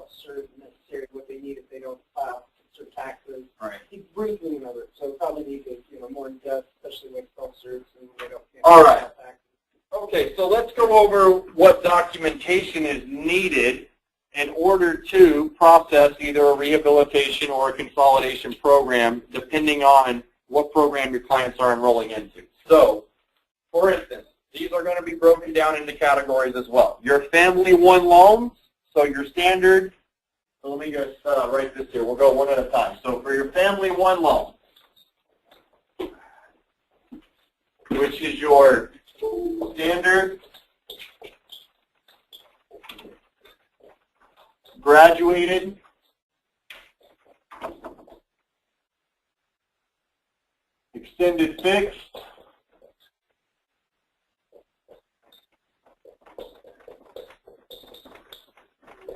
officer necessarily what they need if they don't file their taxes. Right. He's briefly another, so probably need to, more in depth, especially with self-serves and they don't. All right. Okay, so let's go over what documentation is needed in order to process either a rehabilitation or a consolidation program, depending on what program your clients are enrolling into. So, for instance, these are going to be broken down into categories as well. Your Family One loans, so your standard, so let me just write this here. We'll go one at a time. So for your Family One loan, which is your standard, graduated, extended fixed,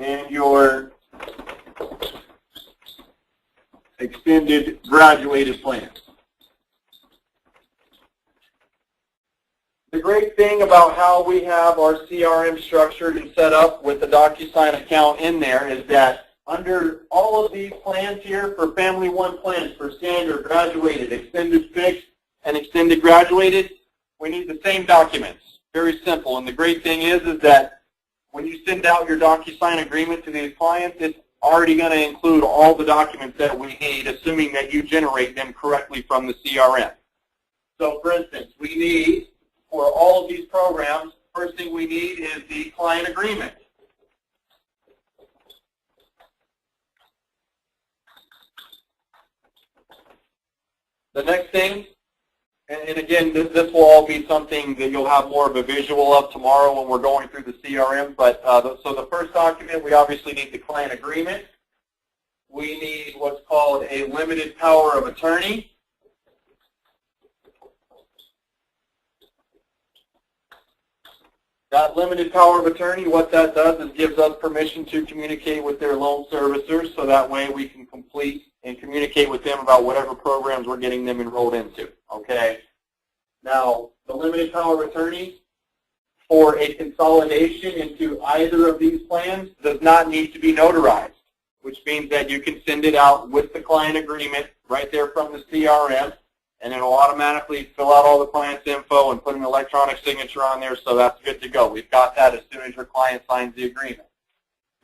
and your extended graduated plan. The great thing about how we have our CRM structured and set up with the DocuSign account in there is that under all of these plans here for Family One plans for standard, graduated, extended fixed, and extended graduated, we need the same documents. Very simple. And the great thing is that when you send out your DocuSign agreement to these clients, it's already going to include all the documents that we need, assuming that you generate them correctly from the CRM. So for instance, we need, for all of these programs, first thing we need is the client agreement. The next thing, and again, this will all be something that you'll have more of a visual of tomorrow when we're going through the CRM, but so the first document, we obviously need the client agreement. We need what's called a limited power of attorney. That limited power of attorney, what that does is gives us permission to communicate with their loan servicers, so that way we can complete and communicate with them about whatever programs we're getting them enrolled into. Okay. Now, the limited power of attorney for a consolidation into either of these plans does not need to be notarized, which means that you can send it out with the client agreement right there from the CRM, and it'll automatically fill out all the client's info and put an electronic signature on there, so that's good to go. We've got that as soon as your client signs the agreement.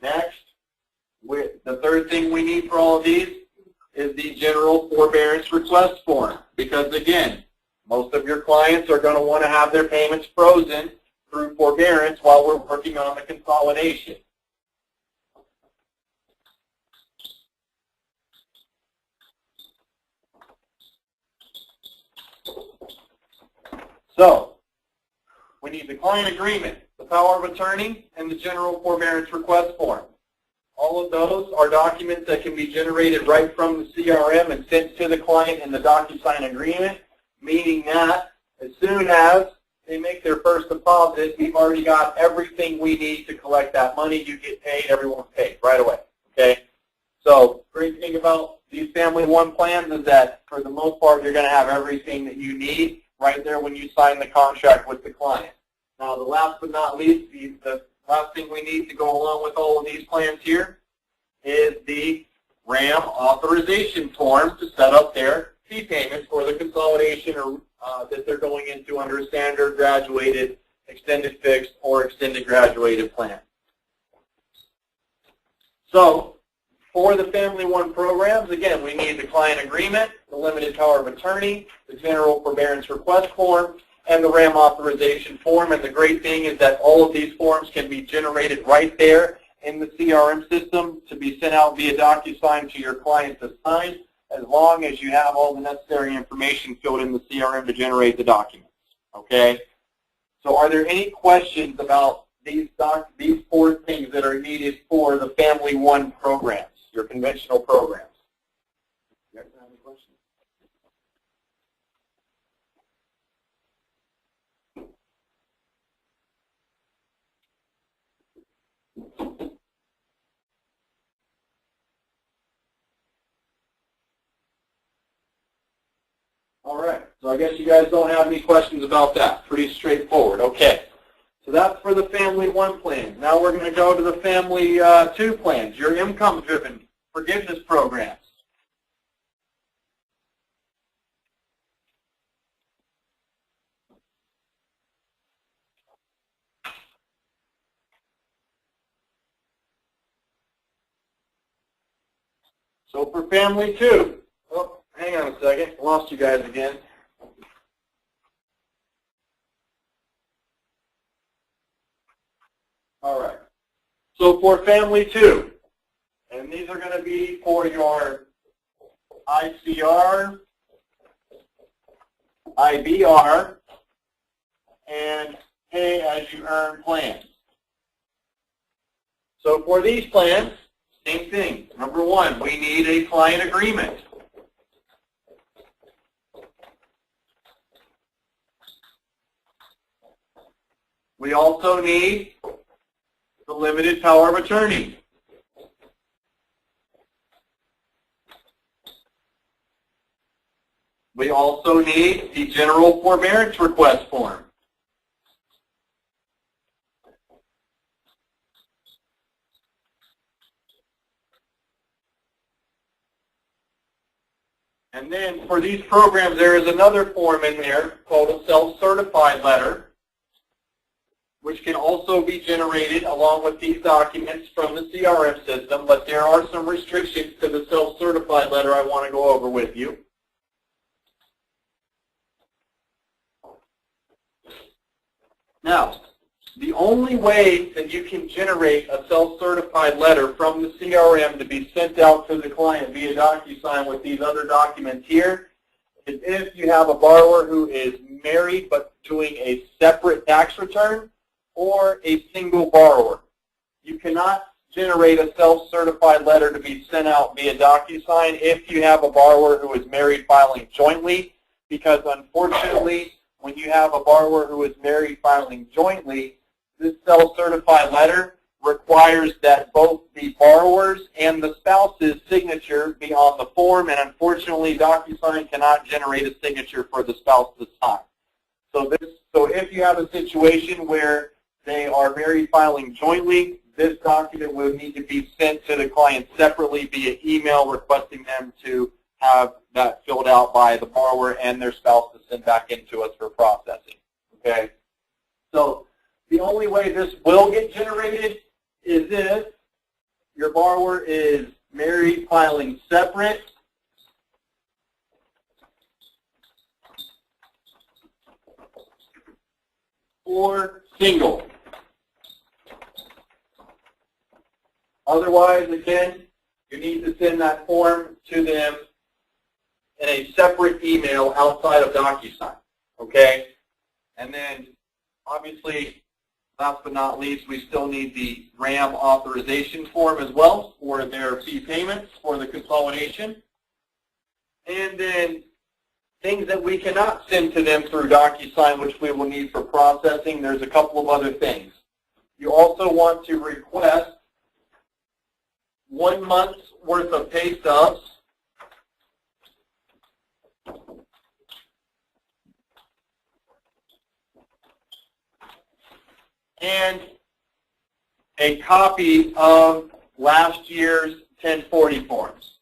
Next, the third thing we need for all of these is the general forbearance request form, because again, most of your clients are going to want to have their payments frozen through forbearance while we're working on the consolidation. So, we need the client agreement, the power of attorney, and the general forbearance request form. All of those are documents that can be generated right from the CRM and sent to the client in the DocuSign agreement, meaning that as soon as they make their first deposit, we've already got everything we need to collect that money. You get paid, everyone's paid right away. Okay? So, great thing about these Family One plans is that for the most part, you're going to have everything that you need right there when you sign the contract with the client. Now, the last but not least, the last thing we need to go along with all of these plans here is the RAM authorization form to set up their fee payments for the consolidation or, that they're going into under a standard, graduated, extended fixed, or extended graduated plan. So, for the Family One programs, again, we need the client agreement, the limited power of attorney, the general forbearance request form, and the RAM authorization form. And the great thing is that all of these forms can be generated right there in the CRM system to be sent out via DocuSign to your client to sign, as long as you have all the necessary information filled in the CRM to generate the documents. Okay? So are there any questions about these four things that are needed for the Family One programs, your conventional programs? You guys have any questions? All right, so I guess you guys don't have any questions about that. Pretty straightforward. Okay, So that's for the Family 1 plan. Now we're going to go to the Family 2 plans, your income-driven forgiveness programs. So for Family 2, oh, hang on a second, lost you guys again. All right. So for Family 2, and these are going to be for your ICR, IBR, and pay-as-you-earn plans. So for these plans, same thing. Number one, we need a client agreement. We also need the limited power of attorney. We also need the general forbearance request form. And then for these programs, there is another form in there called a self-certified letter, which can also be generated along with these documents from the CRM system, but there are some restrictions to the self-certified letter I want to go over with you. Now, the only way that you can generate a self-certified letter from the CRM to be sent out to the client via DocuSign with these other documents here is if you have a borrower who is married but doing a separate tax return or a single borrower. You cannot generate a self-certified letter to be sent out via DocuSign if you have a borrower who is married filing jointly, because unfortunately, when you have a borrower who is married filing jointly, this self-certified letter requires that both the borrower's and the spouse's signature be on the form, and unfortunately, DocuSign cannot generate a signature for the spouse to sign. So if you have a situation where they are married filing jointly, this document will need to be sent to the client separately via email, requesting them to have that filled out by the borrower and their spouse to send back into us for processing. Okay? So the only way this will get generated is if your borrower is married filing separate, or single. Otherwise, again, you need to send that form to them in a separate email outside of DocuSign, okay? And then, obviously, last but not least, we still need the RAM authorization form as well for their fee payments for the consolidation. And then things that we cannot send to them through DocuSign, which we will need for processing, there's a couple of other things. You also want to request 1 month's worth of pay stubs, and a copy of last year's 1040 forms.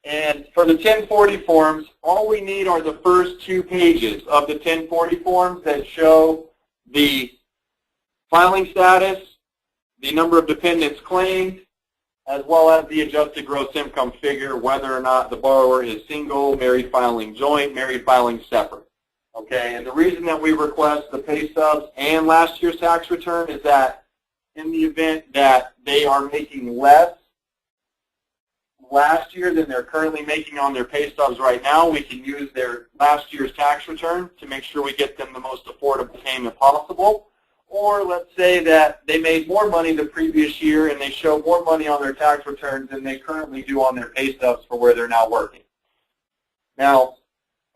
And for the 1040 forms, all we need are the first 2 pages of the 1040 forms that show the filing status, the number of dependents claimed, as well as the adjusted gross income figure, whether or not the borrower is single, married filing joint, married filing separate. Okay, and the reason that we request the pay stubs and last year's tax return is that in the event that they are making less last year than they're currently making on their pay stubs right now, we can use their last year's tax return to make sure we get them the most affordable payment possible. Or let's say that they made more money the previous year and they show more money on their tax returns than they currently do on their pay stubs for where they're now working. Now,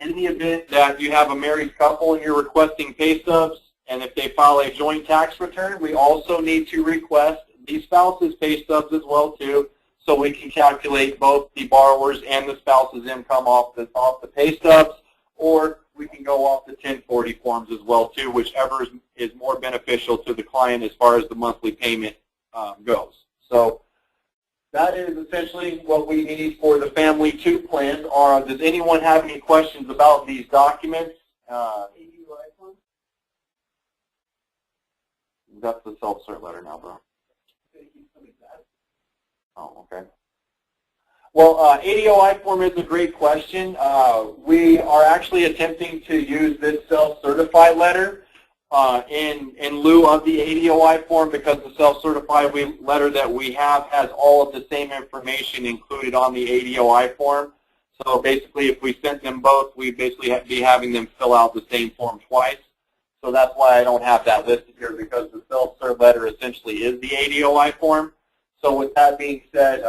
in the event that you have a married couple and you're requesting pay stubs, and if they file a joint tax return, we also need to request the spouse's pay stubs as well too, so we can calculate both the borrower's and the spouse's income off the pay stubs, or we can go off the 1040 forms as well too, whichever is more beneficial to the client as far as the monthly payment goes. So that is essentially what we need for the Family 2 plan. Does anyone have any questions about these documents? That's the self-cert letter now, bro. Oh, okay. Well, ADOI form is a great question. We are actually attempting to use this self-certified letter in lieu of the ADOI form, because the self-certified letter that we have has all of the same information included on the ADOI form. So basically, if we sent them both, we'd basically be having them fill out the same form twice. So that's why I don't have that listed here, because the self-cert letter essentially is the ADOI form. So with that being said,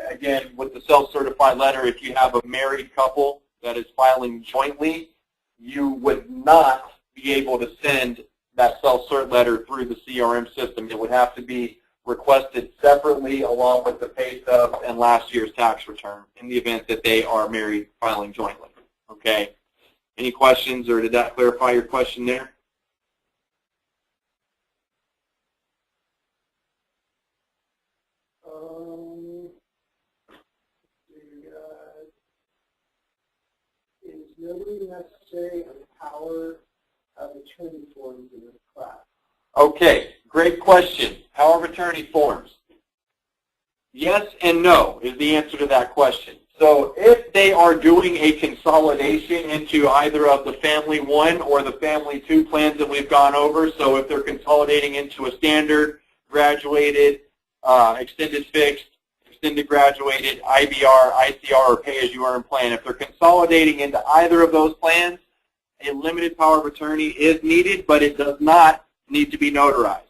again, with the self-certified letter, if you have a married couple that is filing jointly, you would not be able to send that self-cert letter through the CRM system. It would have to be requested separately along with the pay stub and last year's tax return in the event that they are married filing jointly. Okay? Any questions, or did that clarify your question there? Is nobody necessary on the power of attorney forms in this class? Okay, great question. Power of attorney forms. Yes and no is the answer to that question. So if they are doing a consolidation into either of the Family 1 or the Family 2 plans that we've gone over, so if they're consolidating into a standard, graduated, extended fixed, extended graduated, IBR, ICR, or pay-as-you-earn plan, if they're consolidating into either of those plans, a limited power of attorney is needed, but it does not need to be notarized.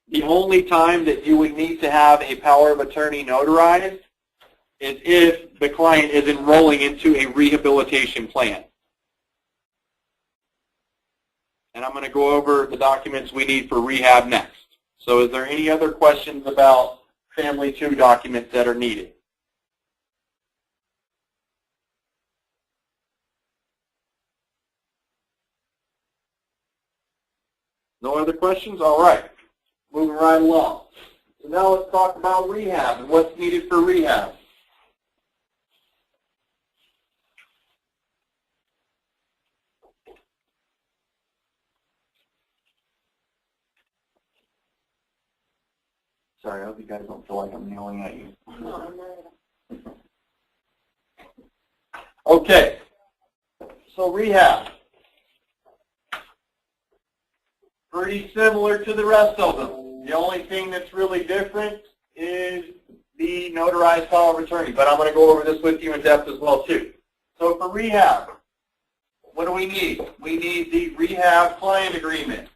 The only time that you would need to have a power of attorney notarized is if the client is enrolling into a rehabilitation plan. And I'm going to go over the documents we need for rehab next. So is there any other questions about Family 2 documents that are needed? No other questions? All right. Moving right along. So now let's talk about rehab and what's needed for rehab. Sorry, I hope you guys don't feel like I'm yelling at you. Okay. So rehab. Pretty similar to the rest of them. The only thing that's really different is the notarized power of attorney, but I'm going to go over this with you in depth as well too. So for rehab, what do we need? We need the rehab client agreement,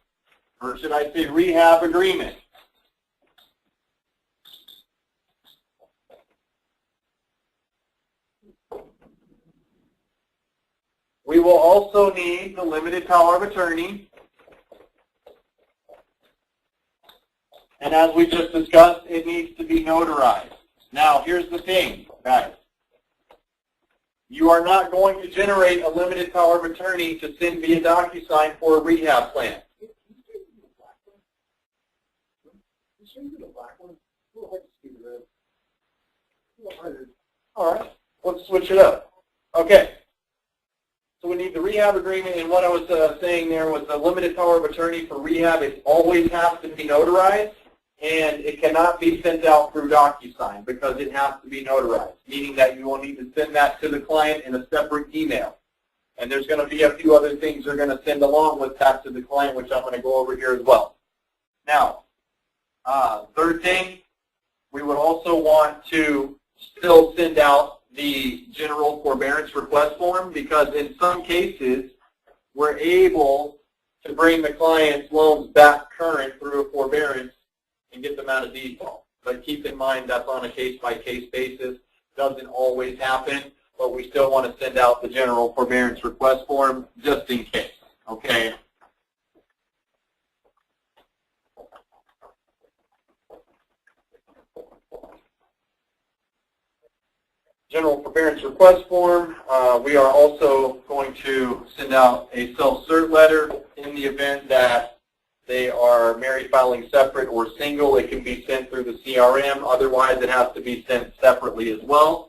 or should I say rehab agreement. We will also need the limited power of attorney. And as we just discussed, it needs to be notarized. Now, here's the thing, guys. You are not going to generate a limited power of attorney to send via DocuSign for a rehab plan. All right, let's switch it up. Okay. So we need the rehab agreement, and what I was saying there was the limited power of attorney for rehab. It always has to be notarized. And it cannot be sent out through DocuSign because it has to be notarized, meaning that you will need to send that to the client in a separate email. And there's going to be a few other things you're going to send along with that to the client, which I'm going to go over here as well. Now, third thing, we would also want to still send out the general forbearance request form, because in some cases, we're able to bring the client's loans back current through a forbearance and get them out of default. But keep in mind that's on a case-by-case basis. Doesn't always happen, but we still want to send out the general forbearance request form just in case, okay? general forbearance request form. We are also going to send out a self-cert letter in the event that they are married filing separate or single. It can be sent through the CRM. Otherwise, it has to be sent separately as well.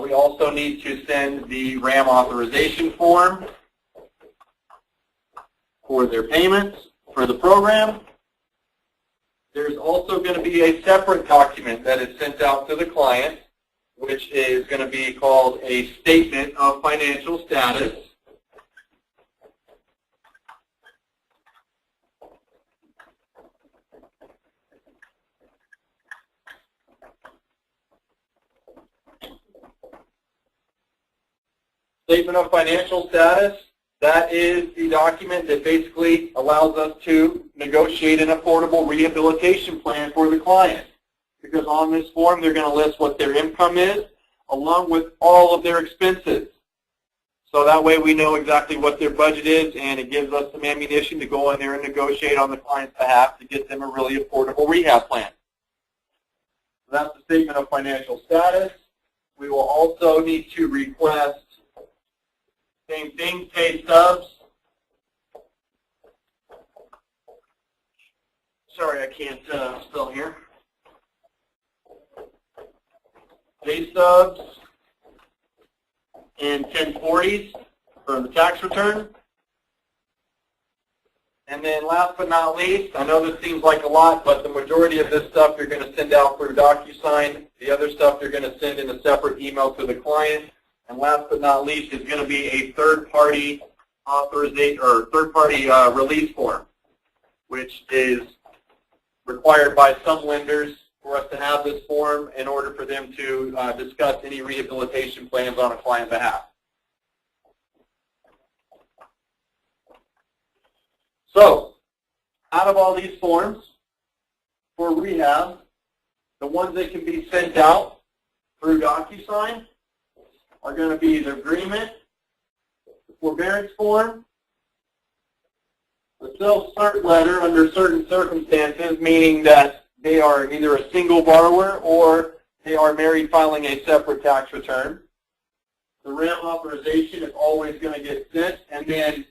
We also need to send the RAM authorization form for their payments for the program. There's also going to be a separate document that is sent out to the client, which is going to be called a statement of financial status. Statement of financial status, that is the document that basically allows us to negotiate an affordable rehabilitation plan for the client. Because on this form, they're going to list what their income is, along with all of their expenses. So that way we know exactly what their budget is, and it gives us some ammunition to go in there and negotiate on the client's behalf to get them a really affordable rehab plan. So that's the statement of financial status. We will also need to request, same thing, pay stubs. Sorry, I can't spell here. Pay stubs and 1040s for the tax return. And then last but not least, I know this seems like a lot, but the majority of this stuff you're going to send out through DocuSign. The other stuff you're going to send in a separate email to the client. And last but not least is going to be a third-party authorization or third-party release form, which is required by some lenders for us to have this form in order for them to discuss any rehabilitation plans on a client's behalf. So, out of all these forms for rehab, the ones that can be sent out through DocuSign are going to be the agreement, the forbearance form, the self-cert letter under certain circumstances, meaning that they are either a single borrower or they are married filing a separate tax return. The RAM authorization is always going to get sent, and then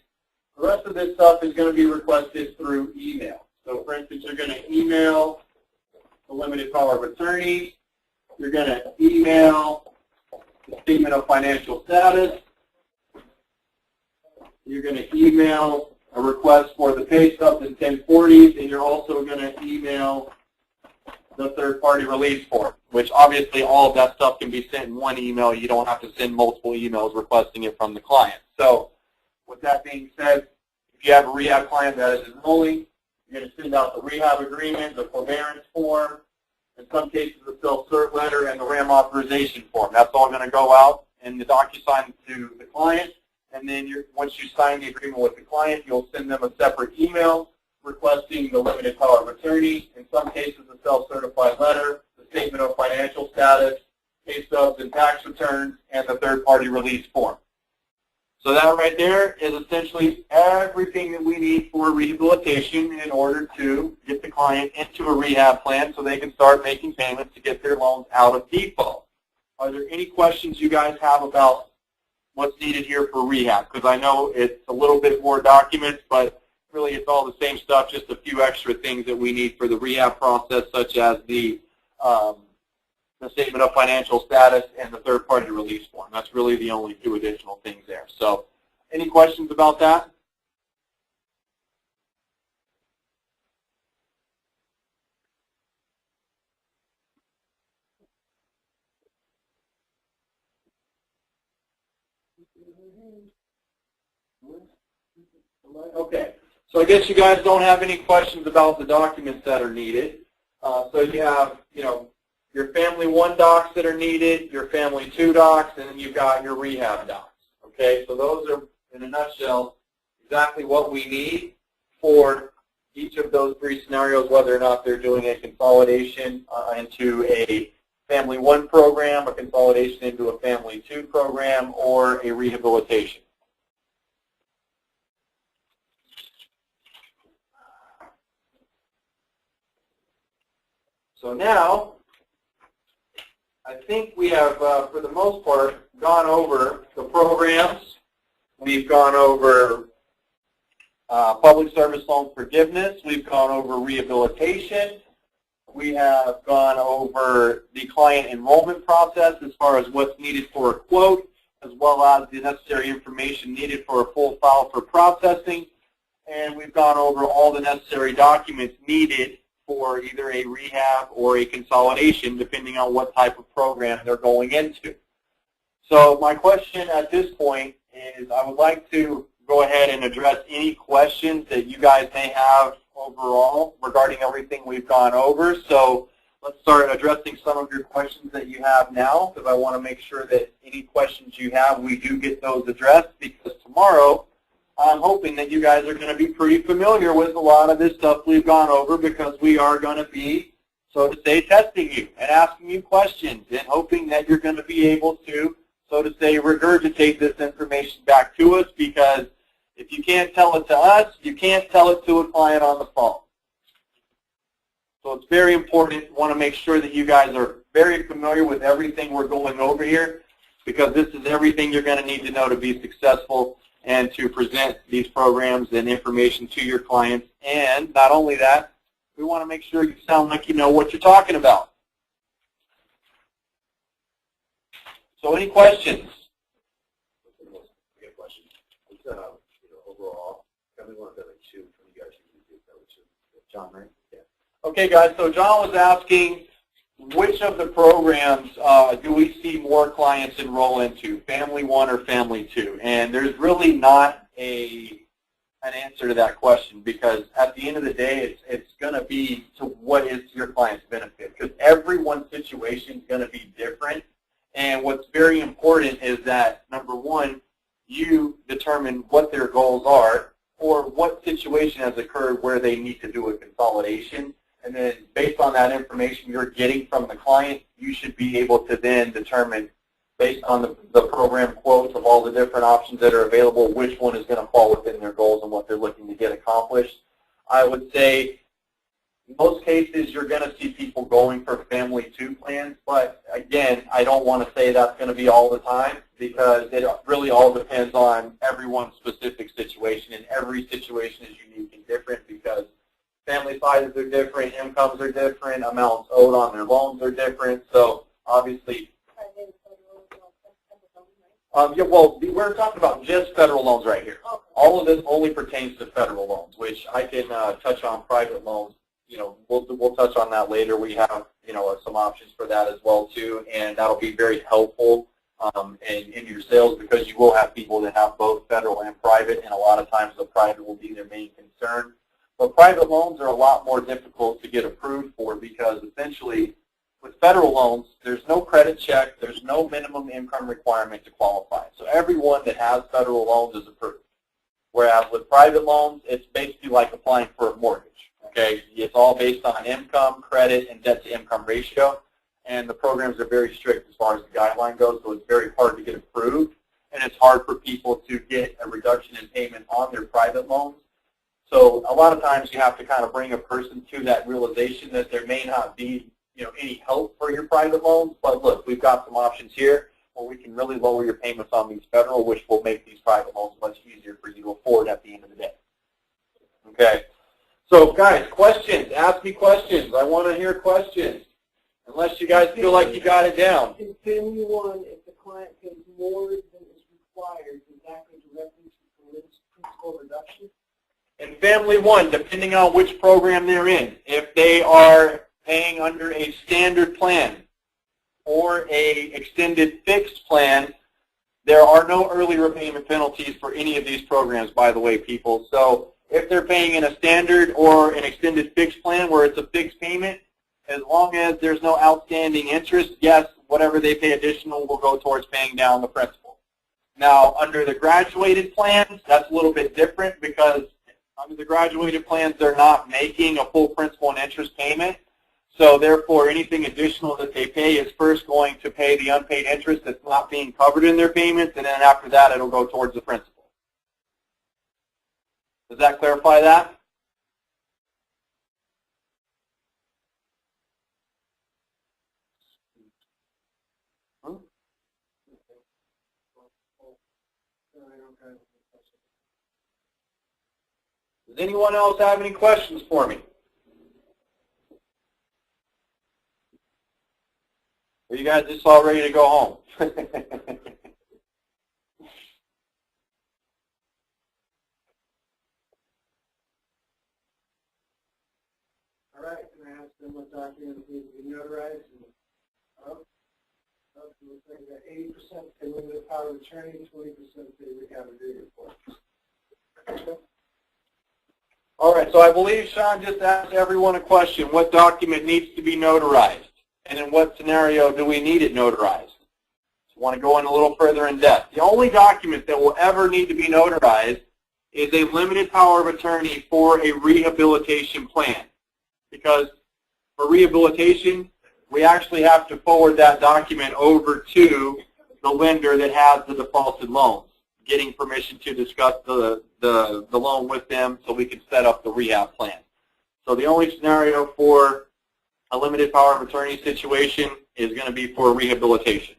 the rest of this stuff is going to be requested through email. So, for instance, you're going to email the limited power of attorney. You're going to email the statement of financial status. You're going to email a request for the pay stubs and 1040s, and you're also going to email the third-party release form, which obviously all of that stuff can be sent in one email. You don't have to send multiple emails requesting it from the client. So with that being said, if you have a rehab client that is enrolling, you're going to send out the rehab agreement, the forbearance form, in some cases the self-cert letter, and the RAM authorization form. That's all going to go out in the DocuSign to the client. And then once you sign the agreement with the client, you'll send them a separate email requesting the limited power of attorney, in some cases a self-certified letter, the statement of financial status, pay stubs and tax returns, and the third-party release form. So that right there is essentially everything that we need for rehabilitation in order to get the client into a rehab plan so they can start making payments to get their loans out of default. Are there any questions you guys have about what's needed here for rehab? Because I know it's a little bit more documents, but really it's all the same stuff, just a few extra things that we need for the rehab process, such as the statement of financial status and the third-party release form. That's really the only two additional things there. So any questions about that? Okay. So I guess you guys don't have any questions about the documents that are needed. So you have, your Family 1 docs that are needed, your Family 2 docs, and then you've got your rehab docs. Okay, so those are, in a nutshell, exactly what we need for each of those three scenarios, whether or not they're doing a consolidation into a Family 1 program, a consolidation into a Family 2 program, or a rehabilitation. So now, I think we have, for the most part, gone over the programs. We've gone over public service loan forgiveness. We've gone over rehabilitation. We have gone over the client enrollment process as far as what's needed for a quote, as well as the necessary information needed for a full file for processing. And we've gone over all the necessary documents needed for either a rehab or a consolidation, depending on what type of program they're going into. So my question at this point is I would like to go ahead and address any questions that you guys may have overall regarding everything we've gone over. So let's start addressing some of your questions that you have now, because I want to make sure that any questions you have, we do get those addressed, because tomorrow I'm hoping that you guys are going to be pretty familiar with a lot of this stuff we've gone over, because we are going to be, so to say, testing you and asking you questions and hoping that you're going to be able to, so to say, regurgitate this information back to us, because if you can't tell it to us, you can't tell it to a client on the phone. So it's very important. We want to make sure that you guys are very familiar with everything we're going over here, because this is everything you're going to need to know to be successful and to present these programs and information to your clients. And not only that, we want to make sure you sound like you know what you're talking about. So any questions? Overall, we want to like 2 from you guys. John, right? Yeah. Okay, guys. So John was asking, which of the programs do we see more clients enroll into, Family 1 or Family 2? And there's really not an answer to that question, because at the end of the day, it's going to be to what is your client's benefit, because everyone's situation is going to be different. And what's very important is that, number one, you determine what their goals are or what situation has occurred where they need to do a consolidation. And then based on that information you're getting from the client, you should be able to then determine, based on the program quotes of all the different options that are available, which one is going to fall within their goals and what they're looking to get accomplished. I would say in most cases you're going to see people going for Family 2 plans, but again, I don't want to say that's going to be all the time, because it really all depends on everyone's specific situation, and every situation is unique and different, because family sizes are different, incomes are different, amounts owed on their loans are different. So obviously, yeah, well, we're talking about just federal loans right here. All of this only pertains to federal loans, which I can touch on private loans. You know, we'll touch on that later. We have, you know, some options for that as well too, and that'll be very helpful in your sales, because you will have people that have both federal and private, and a lot of times the private will be their main concern. But private loans are a lot more difficult to get approved for, because essentially with federal loans, there's no credit check, there's no minimum income requirement to qualify. So everyone that has federal loans is approved. Whereas with private loans, it's basically like applying for a mortgage. Okay, it's all based on income, credit, and debt-to-income ratio, and the programs are very strict as far as the guideline goes, so it's very hard to get approved, and it's hard for people to get a reduction in payment on their private loans. So a lot of times you have to kind of bring a person to that realization that there may not be, you know, any help for your private loans, but look, we've got some options here where we can really lower your payments on these federal, which will make these private loans much easier for you to afford at the end of the day. Okay. So guys, questions. Ask me questions. I want to hear questions. Unless you guys feel like you got it down. In Family 1, if the client pays more than is required, does that go directly to principal reduction? In Family 1, depending on which program they're in, if they are paying under a standard plan or a extended fixed plan, there are no early repayment penalties for any of these programs, by the way, people. So if they're paying in a standard or an extended fixed plan where it's a fixed payment, as long as there's no outstanding interest, yes, whatever they pay additional will go towards paying down the principal. Now, under the graduated plans, that's a little bit different, because under the graduated plans, they're not making a full principal and interest payment. So therefore, anything additional that they pay is first going to pay the unpaid interest that's not being covered in their payments, and then after that, it'll go towards the principal. Does that clarify that? No, I don't have any questions. Does anyone else have any questions for me? Are you guys just all ready to go home? All right, can I ask them what documents need to be notarized? It looks like we got 80% say limited power of attorney, 20% say we have agreement for. All right, so I believe Sean just asked everyone a question. What document needs to be notarized? And in what scenario do we need it notarized? So I want to go in a little further in depth. The only document that will ever need to be notarized is a limited power of attorney for a rehabilitation plan. Because for rehabilitation, we actually have to forward that document over to the lender that has the defaulted loans, getting permission to discuss the loan with them so we can set up the rehab plan. So the only scenario for a limited power of attorney situation is going to be for rehabilitation.